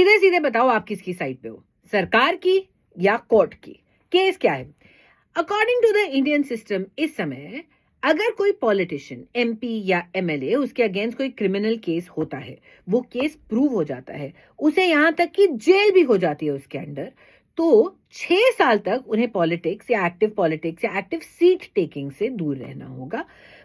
सीधे सीधे बताओ आप किसकी साइड पे हो, सरकार की या कोर्ट की? केस क्या है? According to the Indian system इस समय अगर कोई पॉलिटिशियन एमपी या एमएलए उसके अगेंस्ट कोई क्रिमिनल केस होता है, वो केस प्रूव हो जाता है, उसे यहां तक कि जेल भी हो जाती है उसके अंडर, तो 6 साल तक उन्हें पॉलिटिक्स या एक्टिव सीट टेकिंग से दूर रहना होगा।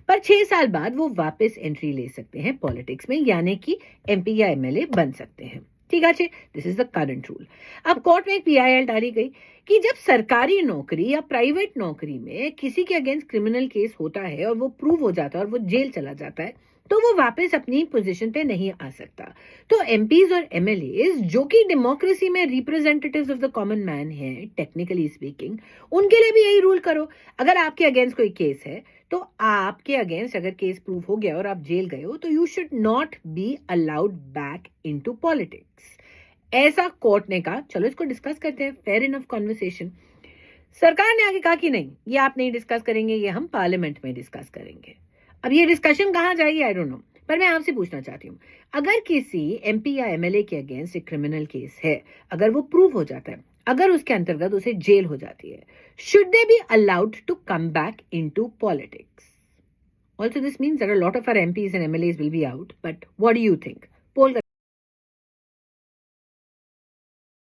पर 6 साल बाद वो वापस एंट्री ले सकते हैं पॉलिटिक्स में, यानी कि एमपी या एमएलए बन सकते हैं। ठीक है, this is the current rule. अब कोर्ट में एक पीआईएल डाली गई कि जब सरकारी नौकरी या प्राइवेट नौकरी में किसी के अगेंस्ट क्रिमिनल केस होता है और वो प्रूव हो जाता है और वो जेल चला जाता है, तो वो वापस अपनी पोजीशन पे नहीं आ सकता। तो एमपीज और एमएलए जो कि डेमोक्रेसी में representatives of the common man है टेक्निकली स्पीकिंग, उनके लिए भी यही रूल करो। अगर आपके अगेंस्ट कोई केस है, तो आपके अगेंस्ट अगर केस प्रूव हो गया और आप जेल गए हो, तो you should not be allowed back into politics. ऐसा कोर्ट ने कहा। चलो इसको डिस्कस करते हैं, फेयर इनफ कॉन्वर्सेशन। सरकार ने आगे कहा कि नहीं, ये आप नहीं डिस्कस करेंगे, ये हम पार्लियामेंट में डिस्कस करेंगे। अब ये डिस्कशन कहां जाएगी आई डोंट नो, पर मैं आपसे पूछना चाहती हूँ, अगर किसी एमपी या एमएलए के अगेंस्ट एक क्रिमिनल केस है, अगर वो प्रूव हो जाता है, अगर उसके अंतर्गत उसे जेल हो जाती है, should they be allowed to come back into politics? Also, this means that a lot of our MPs and MLAs will be out. But what do you think? Poll